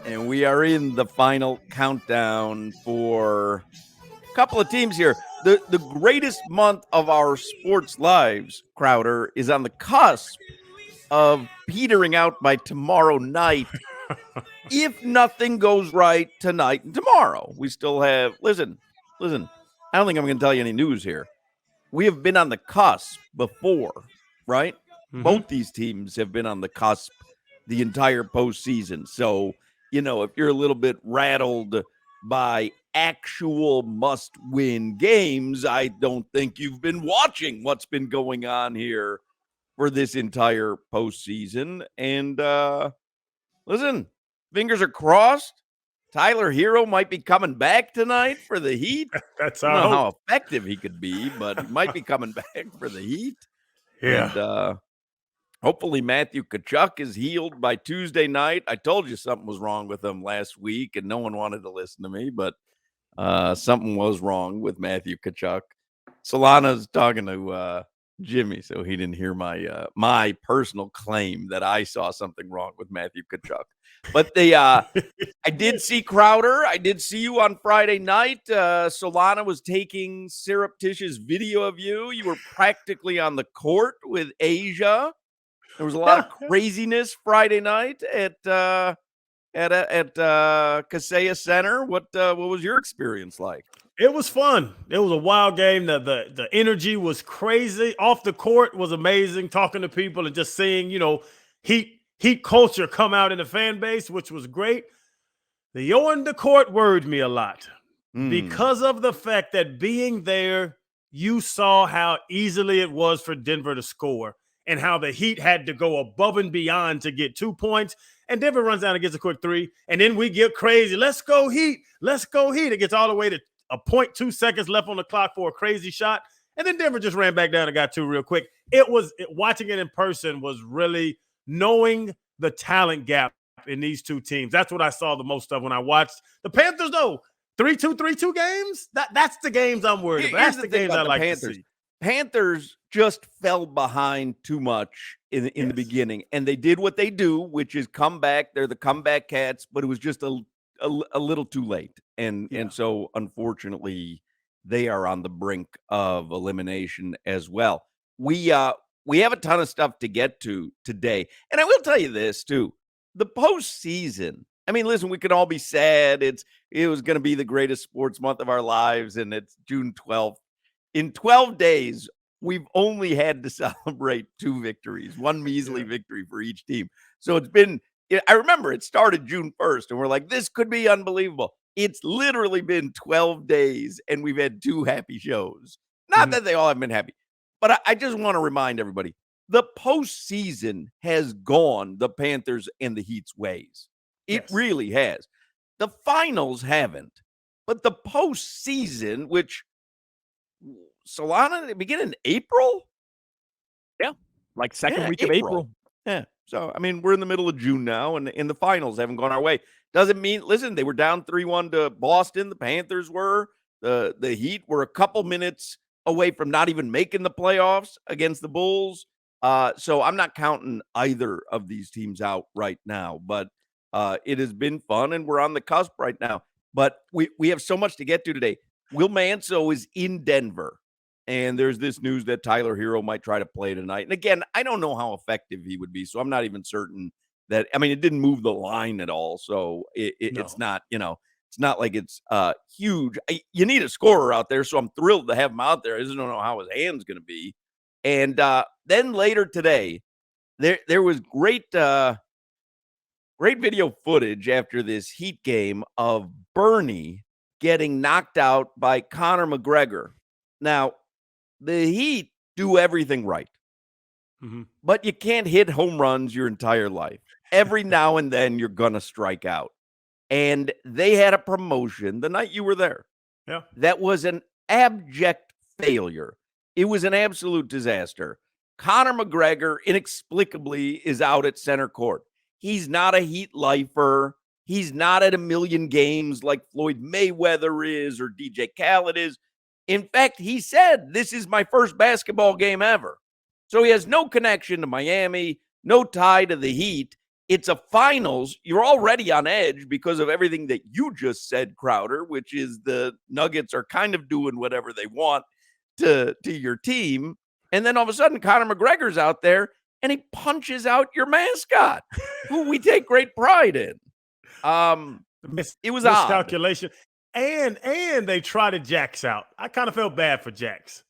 And we are in the final countdown for a couple of teams here. The greatest month of our sports lives, Crowder, is on the cusp of petering out by tomorrow night. If nothing goes right tonight and tomorrow, we still have. Listen. I don't think I'm going to tell you any news here. We have been on the cusp before, right? Mm-hmm. Both these teams have been on the cusp the entire postseason. So, if you're a little bit rattled by actual must-win games, I don't think you've been watching what's been going on here for this entire postseason. And listen, fingers are crossed. Tyler Hero might be coming back tonight for the Heat. That's I don't our know hope. how effective he could be, but he might be coming back for the Heat. Yeah. And hopefully Matthew Tkachuk is healed by Tuesday night. I told you something was wrong with him last week, and no one wanted to listen to me, but something was wrong with Matthew Tkachuk. Solana's talking to Jimmy, so he didn't hear my personal claim that I saw something wrong with Matthew Tkachuk. But I did see Crowder. I did see you on Friday night. Solana was taking surreptitious video of you. You were practically on the court with Asia. There was a lot of craziness Friday night at Kaseya Center. What was your experience like? It was fun. It was a wild game. The energy was crazy. Off the court was amazing. Talking to people and just seeing, Heat culture come out in the fan base, which was great. The on the court worried me a lot because of the fact that being there, you saw how easily it was for Denver to score and how the Heat had to go above and beyond to get 2 points. And Denver runs down and gets a quick three. And then we get crazy. Let's go Heat. Let's go Heat. It gets all the way to a 0.2 seconds left on the clock for a crazy shot. And then Denver just ran back down and got two real quick. Watching it in person was really knowing the talent gap in these two teams. That's what I saw the most of when I watched the Panthers, though. 3-2 games? That's the games I'm worried about. That's the games I like to see. Panthers just fell behind too much in the beginning, and they did what they do, which is come back. They're the comeback cats, but it was just a little too late. And so, unfortunately, they are on the brink of elimination as well. We have a ton of stuff to get to today. And I will tell you this, too. The postseason, I mean, listen, we could all be sad. It was going to be the greatest sports month of our lives, and it's June 12th. In 12 days, we've only had to celebrate 2 victories, one measly victory for each team. So it's been, I remember it started June 1st, and we're like, this could be unbelievable. It's literally been 12 days, and we've had 2 happy shows. Not that they all have been happy, but I just want to remind everybody, the postseason has gone the Panthers and the Heat's ways. It really has. The finals haven't, but the postseason, which Solana, begin in April? Yeah, like second week of April. Yeah. So, I mean, we're in the middle of June now, and the finals haven't gone our way. Doesn't mean, listen, they were down 3-1 to Boston. The Panthers were. The Heat were a couple minutes away from not even making the playoffs against the Bulls. So I'm not counting either of these teams out right now, but it has been fun, and we're on the cusp right now. But we have so much to get to today. Will Manso is in Denver, and there's this news that Tyler Hero might try to play tonight. And again, I don't know how effective he would be, so I'm not even certain that, I mean, it didn't move the line at all, so it's not, it's not like it's huge. You need a scorer out there, so I'm thrilled to have him out there. I just don't know how his hand's going to be. And then later today, there was great video footage after this Heat game of Burnie getting knocked out by Conor McGregor. Now, the Heat do everything right, but you can't hit home runs your entire life. Every now and then you're going to strike out. And they had a promotion the night you were there. Yeah. That was an abject failure. It was an absolute disaster. Conor McGregor inexplicably is out at center court. He's not a Heat lifer. He's not at a million games like Floyd Mayweather is or DJ Khaled is. In fact, he said, this is my first basketball game ever. So he has no connection to Miami, no tie to the Heat. it's a finals. You're already on edge because of everything that you just said, Crowder, which is the Nuggets are kind of doing whatever they want to your team. And then all of a sudden, Conor McGregor's out there and he punches out your mascot, who we take great pride in. It was miscalculation. And they tried Jax out. I kind of felt bad for Jax.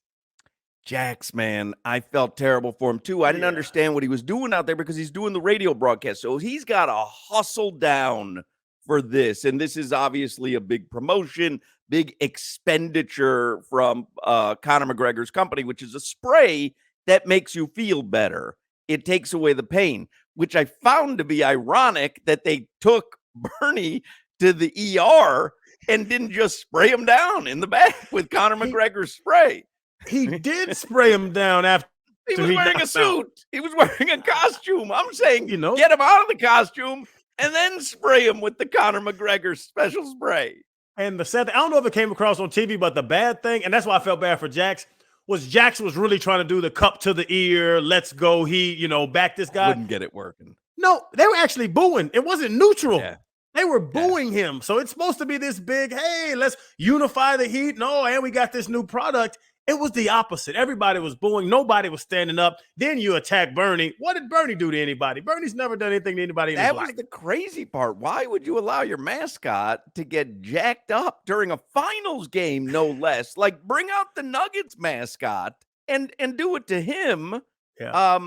Jax, man, I felt terrible for him too. I didn't understand what he was doing out there because he's doing the radio broadcast. So he's got to hustle down for this. And this is obviously a big promotion, big expenditure from Conor McGregor's company, which is a spray that makes you feel better. It takes away the pain, which I found to be ironic that they took Burnie to the ER and didn't just spray him down in the back with Conor McGregor's spray. He did spray him down after he was wearing a suit. He was wearing a costume. I'm saying, get him out of the costume and then spray him with the Conor McGregor special spray. And the sad thing, I don't know if it came across on TV, but the bad thing, and that's why I felt bad for Jax was really trying to do the cup to the ear. Let's go. He, back this guy. Wouldn't get it working. No, they were actually booing. It wasn't neutral. Yeah. They were booing him. So it's supposed to be this big, hey, let's unify the Heat. No, and we got this new product. It was the opposite. Everybody was booing. Nobody was standing up. Then you attack Burnie. What did Burnie do to anybody? Burnie's never done anything to anybody in his life. That was the crazy part. Why would you allow your mascot to get jacked up during a finals game, no less? Like, bring out the Nuggets mascot and do it to him. Yeah.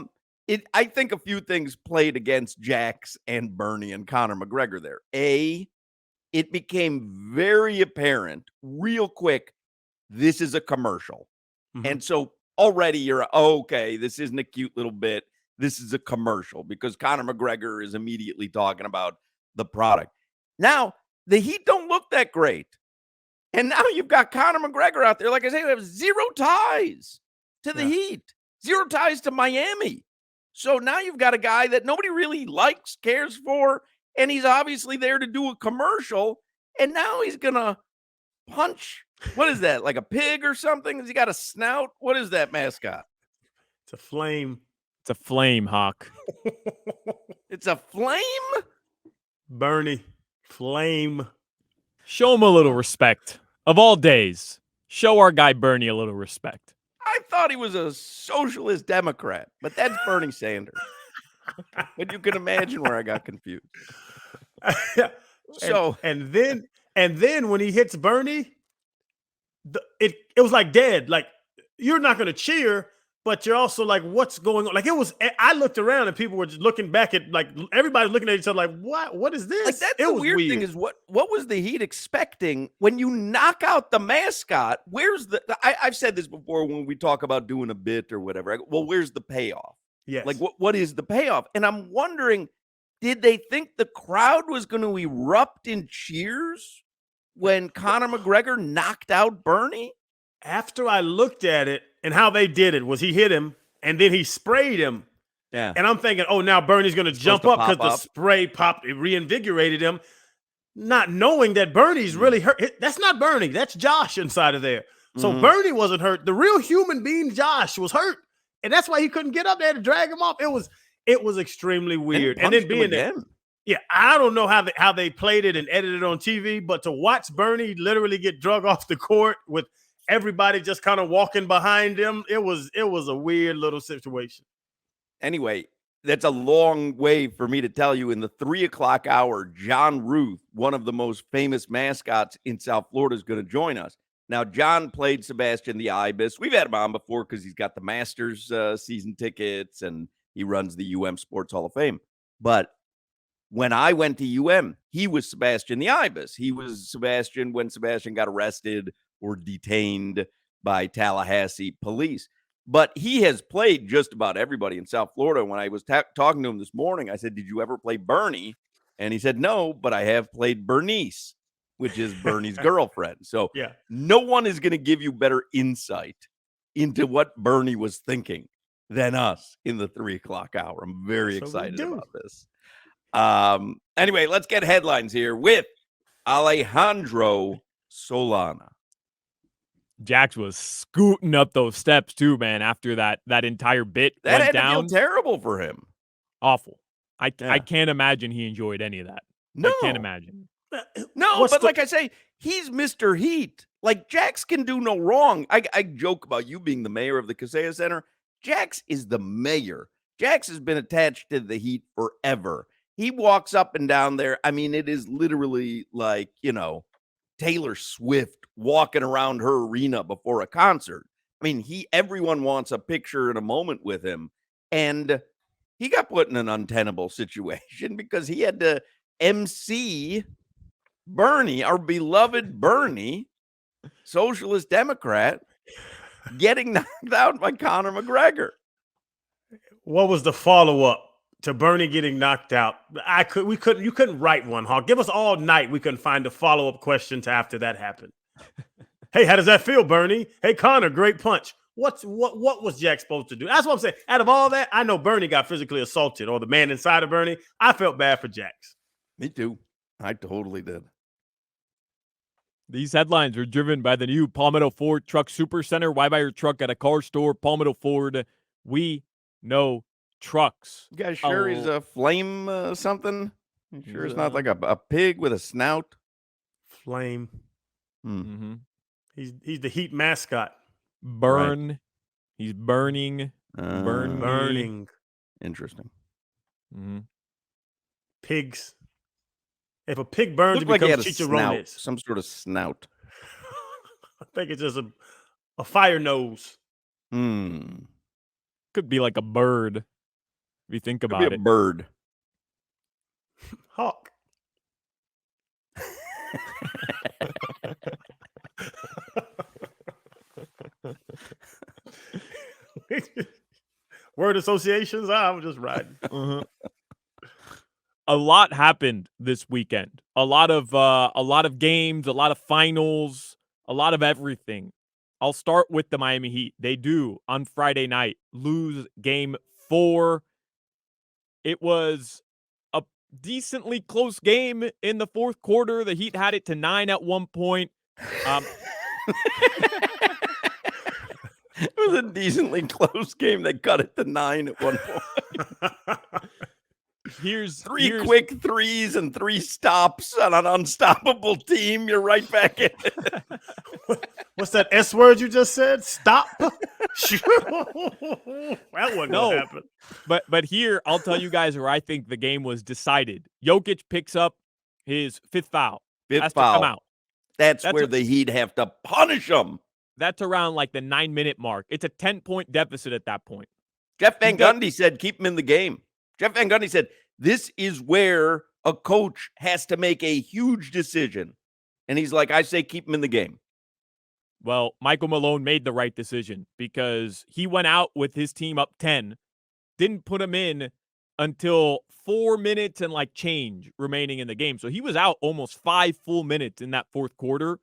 I think a few things played against Jax and Burnie and Conor McGregor there. It became very apparent real quick, this is a commercial. Mm-hmm. And so already you're, okay, this isn't a cute little bit. This is a commercial because Conor McGregor is immediately talking about the product. Now, the Heat don't look that great. And now you've got Conor McGregor out there. Like I say, they have 0 ties to the Heat, 0 ties to Miami. So now you've got a guy that nobody really likes, cares for, and he's obviously there to do a commercial. And now he's going to punch. What is that? Like a pig or something? Has he got a snout? What is that mascot? It's a flame. It's a flame, Hawk. It's a flame? Burnie. Flame. Show him a little respect. Of all days, show our guy Burnie a little respect. I thought he was a socialist Democrat, but that's Bernie Sanders. But you can imagine where I got confused. So and then when he hits Burnie, it was like dead. Like, you're not going to cheer, but you're also like, what's going on? Like, I looked around and people were just looking back at, like, everybody looking at each other like, what is this? Like, that's the weird thing is what was the Heat expecting when you knock out the mascot? Where's I've said this before when we talk about doing a bit or whatever. Well, where's the payoff? Yes. Like, what is the payoff? And I'm wondering, did they think the crowd was going to erupt in cheers when Conor McGregor knocked out Burnie? After I looked at it and how they did it was he hit him and then he sprayed him. Yeah. And I'm thinking, oh, now Burnie's going to jump up because the spray popped, it reinvigorated him, not knowing that Burnie's really hurt. That's not Burnie. That's Josh inside of there. So Burnie wasn't hurt. The real human being, Josh, was hurt. And that's why he couldn't get up there to drag him off. It was extremely weird. And then being there. Yeah, I don't know how they played it and edited it on TV, but to watch Burnie literally get drug off the court with everybody just kind of walking behind him, it was a weird little situation. Anyway, that's a long way for me to tell you. In the 3:00 hour, John Ruth, one of the most famous mascots in South Florida, is going to join us. Now, John played Sebastian the Ibis. We've had him on before because he's got the Masters season tickets and he runs the Sports Hall of Fame. But when I went to he was Sebastian the Ibis. He was Sebastian when Sebastian got arrested or detained by Tallahassee police. But he has played just about everybody in South Florida. When I was talking to him this morning, I said, did you ever play Burnie? And he said, no, but I have played Bernice, which is Bernie's girlfriend. So no one is going to give you better insight into what Burnie was thinking than us in the 3:00 hour. I'm very excited about this. Anyway, let's get headlines here with Alejandro Solana. Jax was scooting up those steps too, man, after that entire bit that went had down. to feel terrible for him. Awful. I can't imagine he enjoyed any of that. No. I can't imagine. No, but like I say, he's Mr. Heat. Like, Jax can do no wrong. I joke about you being the mayor of the Kaseya Center. Jax is the mayor. Jax has been attached to the Heat forever. He walks up and down there. I mean, it is literally like, Taylor Swift walking around her arena before a concert. I mean, everyone wants a picture and a moment with him. And he got put in an untenable situation because he had to MC Burnie, our beloved Burnie, socialist Democrat, getting knocked out by Conor McGregor. What was the follow-up to Burnie getting knocked out? You couldn't write one, Hawk. Give us all night. We couldn't find a follow-up question to after that happened. Hey, how does that feel, Burnie? Hey, Conor, great punch. What was Jack supposed to do? That's what I'm saying. Out of all that, I know Burnie got physically assaulted, or the man inside of Burnie. I felt bad for Jax. Me too. I totally did. These headlines are driven by the new Palmetto Ford Truck Super Center. Why buy your truck at a car store? Palmetto Ford. We know trucks. You guys sure he's a flame something? You sure it's not like a pig with a snout? Flame. Mm-hmm. He's the Heat mascot. Burn. Right. He's burning. Burning. Interesting. Mm-hmm. Pigs. If a pig burns, Looked it like becomes he had a snout, chicharrones. some sort of snout. I think it's just a fire nose. Could be like a bird, if you think Could about be it. a bird. Hawk. Word associations? I'm just riding. A lot happened this weekend. A lot of games, a lot of finals, a lot of everything. I'll start with the Miami Heat. They do on Friday night lose game 4. It was a decently close game in the fourth quarter. The Heat had it to 9 at one point. It was a decently close game. They cut it to 9 at one point. Here's quick threes and 3 stops on an unstoppable team. You're right back in it. What's that S word you just said? Stop. That wasn't No. what happened. But here, I'll tell you guys where I think the game was decided. Jokic picks up his 5th foul. Has to come out. That's where the Heat have to punish them. That's around like the 9-minute mark. It's a 10-point deficit at that point. Jeff Van Gundy said, keep him in the game. Jeff Van Gundy said, this is where a coach has to make a huge decision. And he's like, I say, keep him in the game. Well, Michael Malone made the right decision because he went out with his team up 10, didn't put him in until 4 minutes and like change remaining in the game. So he was out almost 5 full minutes in that fourth quarter.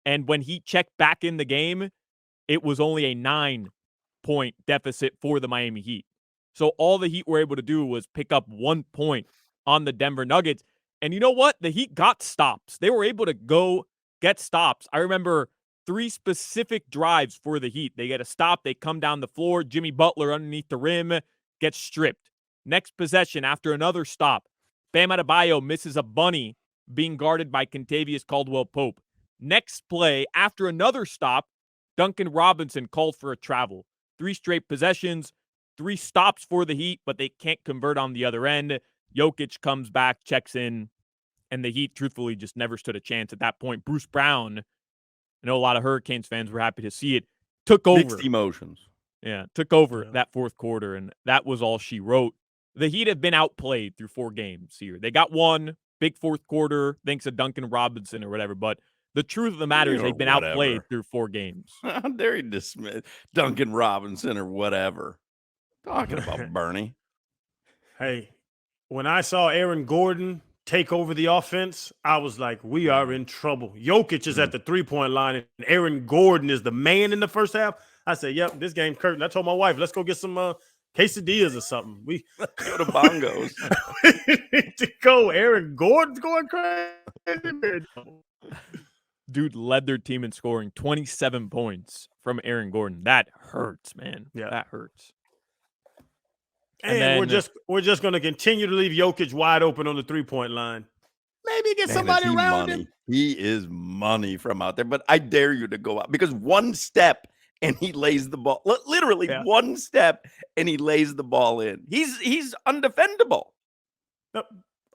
And when he checked back in the game, it was only a 9-point deficit for the Miami Heat. So all the Heat were able to do was pick up 1 point on the Denver Nuggets. And you know what? The Heat got stops. They were able to go get stops. I remember 3 specific drives for the Heat. They get a stop. They come down the floor. Jimmy Butler underneath the rim gets stripped. Next possession after another stop. Bam Adebayo misses a bunny being guarded by Kentavious Caldwell-Pope. Next play, after another stop, Duncan Robinson called for a travel. 3 straight possessions, 3 stops for the Heat, but they can't convert on the other end. Jokic comes back, checks in, and the Heat truthfully just never stood a chance at that point. Bruce Brown, I know a lot of Hurricanes fans were happy to see it, took over. Mixed emotions. Yeah, took over that fourth quarter, and that was all she wrote. The Heat have been outplayed through 4 games here. They got 1 big fourth quarter thanks to Duncan Robinson or whatever, but the truth of the matter is they've been outplayed through 4 games. How dare you dismiss Duncan Robinson or whatever? Talking about Burnie. Hey, when I saw Aaron Gordon take over the offense, I was like, we are in trouble. Jokic is at the 3-point line, and Aaron Gordon is the man in the first half. I said, yep, this game's curtain. I told my wife, let's go get some quesadillas or something. We go to Bongos. We need to go. Aaron Gordon's going crazy. Dude led their team in scoring 27 points from Aaron Gordon. That hurts, man. Yeah. That hurts. And then we're just going to continue to leave Jokic wide open on the 3-point line. Maybe get Man, somebody is he around money. him. He is money from out there, but I dare you to go out because one step and he lays the ball. Literally Yeah. one step and he lays the ball in. He's undefendable.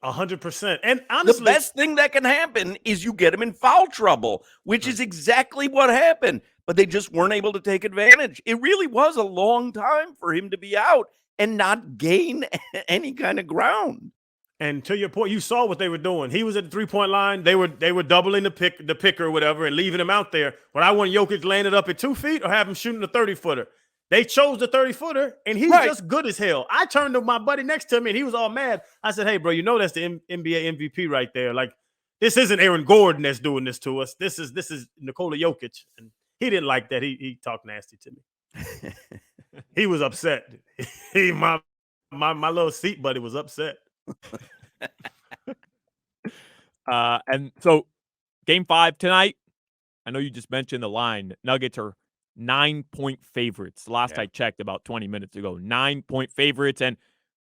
100%. And honestly, the best thing that can happen is you get him in foul trouble, which is exactly what happened. But they just weren't able to take advantage. It really was a long time for him to be out and not gain any kind of ground. and to your point, you saw what they were doing. He was at the 3-point line. They were doubling the picker or whatever and leaving him out there. But I want Jokic landed up at 2 feet or have him shooting the 30-footer. They chose the 30-footer, and he's just good as hell. I turned to my buddy next to me, and he was all mad. I said, hey, bro, you know that's the NBA MVP right there. Like, this isn't Aaron Gordon that's doing this to us. This is Nikola Jokic. And he didn't like that. He talked nasty to me. He was upset. My little seat buddy was upset. And so game 5 tonight, I know you just mentioned the line. Nuggets are 9-point favorites. Last I checked about 20 minutes ago, 9-point favorites. And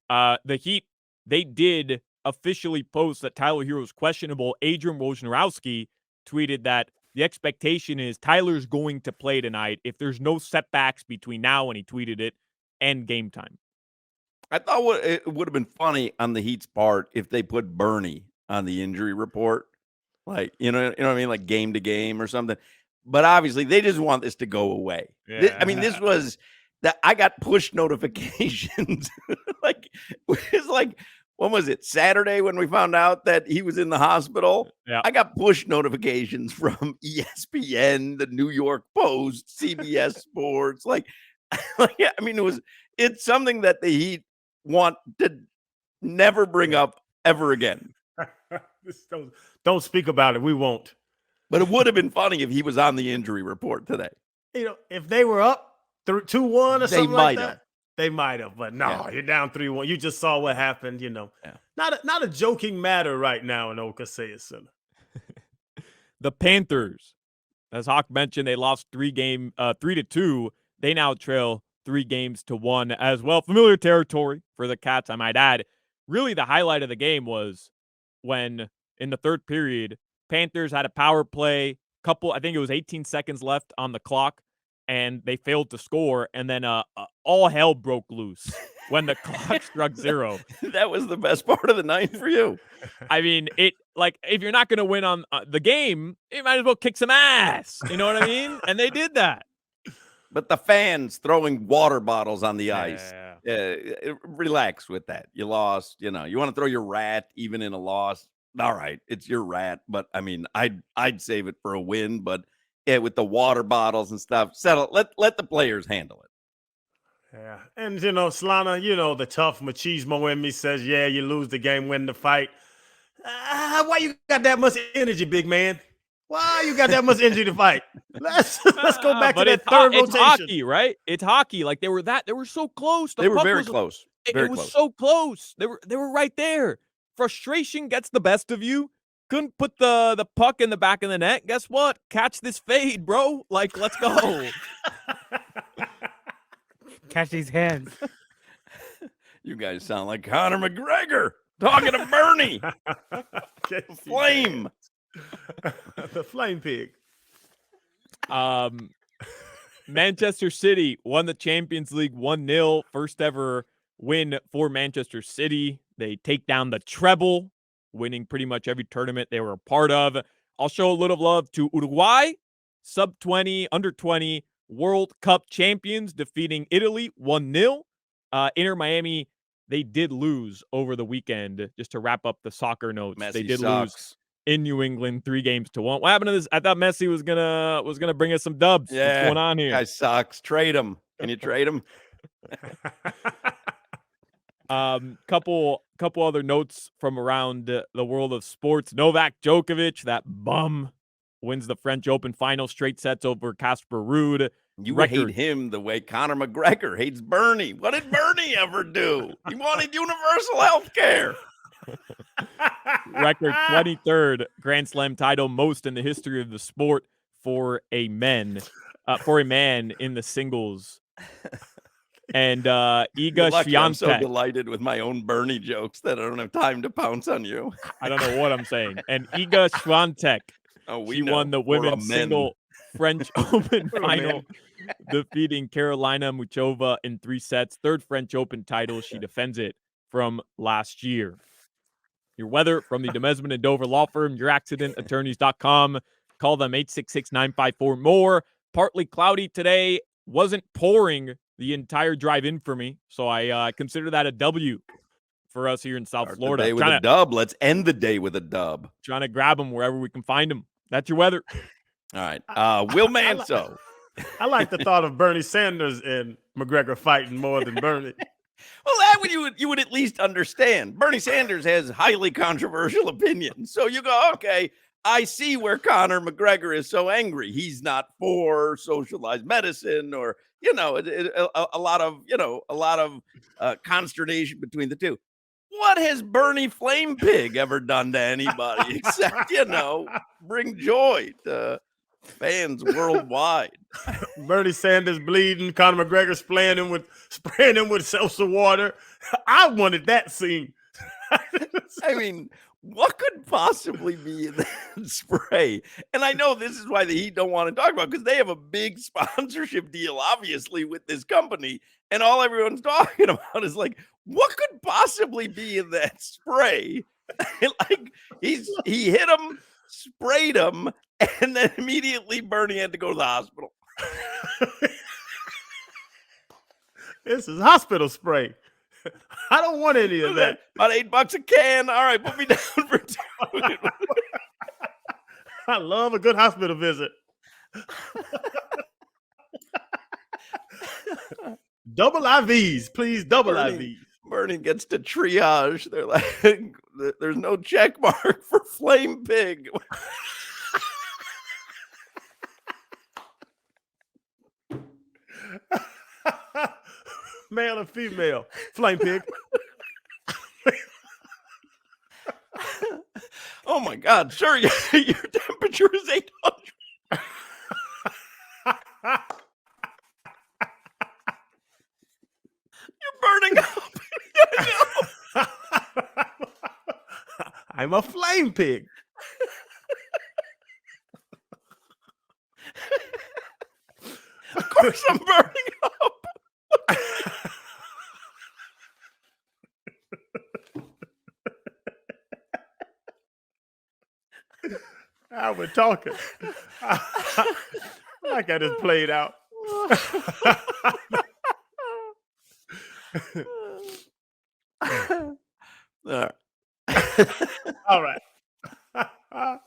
the Heat, they did officially post that Tyler Hero is questionable. Adrian Wojnarowski tweeted that the expectation is Tyler's going to play tonight if there's no setbacks between now, and he tweeted it, and game time. I thought it would have been funny on the Heat's part if they put Burnie on the injury report, like you know what I mean, like game to game or something. But obviously, they just want this to go away. Yeah. I mean, this was that I got push notifications. Like it was like, when was it? Saturday when we found out that he was in the hospital. Yeah. I got push notifications from ESPN, the New York Post, CBS Sports. Like, I mean, it's something that the Heat want to never bring up ever again. Don't speak about it. We won't. But it would have been funny if he was on the injury report today. You know, if they were up 2-1 or something like that, have. they might have. But no, you're down 3-1. You just saw what happened. You know, not a joking matter right now in Oklahoma Center. The Panthers, as Hawk mentioned, they lost 3-2. They now trail 3-1 as well. Familiar territory for the Cats, I might add. Really, the highlight of the game was when in the third period, Panthers had a power play, I think it was 18 seconds left on the clock, and they failed to score. And then all hell broke loose when the clock struck 0. That was the best part of the night for you. I mean, if you're not going to win on the game, you might as well kick some ass. You know what I mean? And they did that. But the fans throwing water bottles on the ice, relax with that. You lost. You know, you want to throw your rat even in a loss. All right, it's your rat, but I mean, I'd save it for a win. But with the water bottles and stuff, settle. Let the players handle it. Yeah, and you know, Slana, you know the tough machismo in me says, yeah, you lose the game, win the fight. Why you got that much energy, big man? Why you got that much energy to fight? Let's go back to that third rotation. It's hockey, right? It's hockey. Like they were so close. They were very close. It was so close. They were right there. Frustration gets the best of you. Couldn't put the puck in the back of the net. Guess what? Catch this fade, bro. Like, let's go. Catch these hands. You guys sound like Conor McGregor talking to Burnie. Flame. The flame pig. Manchester City won the Champions League 1-0. First ever win for Manchester City. They take down the treble, winning pretty much every tournament they were a part of. I'll show a little love to Uruguay, sub-20, under-20 World Cup champions, defeating Italy 1-0. Inter Miami, they did lose over the weekend. Just to wrap up the soccer notes, they did lose in New England 3-1. What happened to this? I thought Messi was gonna bring us some dubs. Yeah, what's going on here? Guy sucks. Trade him. Can you trade him? Couple other notes from around the world of sports. Novak Djokovic, that bum, wins the French Open final, straight sets over Casper Ruud. You hate him the way Conor McGregor hates Burnie. What did Burnie ever do? He wanted universal health care. Record 23rd Grand Slam title, most in the history of the sport for a man in the singles. and You're Iga lucky I'm so Swiatek. delighted with my own Burnie jokes that I don't have time to pounce on you. I don't know what I'm saying. And Iga Swiatek. Oh, we She know. won the We're women's men. single French Open We're a final, man. defeating Carolina Muchova in 3 sets. Third French Open title. She defends it from last year. Your weather from the Demesman and Dover Law Firm, youraccidentattorneys.com. Call them 866-954-MORE. Partly cloudy today. Wasn't pouring the entire drive in for me, so I consider that a W for us here in South Start Florida. the day with a dub. Let's end the day with a dub. Trying to grab them wherever we can find them. That's your weather. All right. Will Manso. I like the thought of Bernie Sanders and McGregor fighting more than Bernie. Well, that would you would at least understand. Bernie Sanders has highly controversial opinions. So you go, okay, I see where Conor McGregor is so angry. He's not for socialized medicine or, a lot of consternation between the two. What has Bernie Flame Pig ever done to anybody except, bring joy to fans worldwide? Bernie Sanders bleeding, Conor McGregor spraying him with seltzer water. I wanted that scene. I mean, what could possibly be in that spray? And I know this is why the Heat don't want to talk about, because they have a big sponsorship deal, obviously, with this company. And all everyone's talking about is like, what could possibly be in that spray? Like he hit him, sprayed him, and then immediately Bernie had to go to the hospital. This is hospital spray. I don't want any of that. About $8 a can. All right, put me down for 2. I love a good hospital visit. Double IVs, please. Double IVs. Bernie gets to triage. They're like, there's no check mark for Flame Pig. Male or female? Flame Pig. Oh my God, sir, your temperature is 800. You're burning up. I'm a flame pig. Of course I'm burning up. Now we're talking. I got this played out. All right. All right.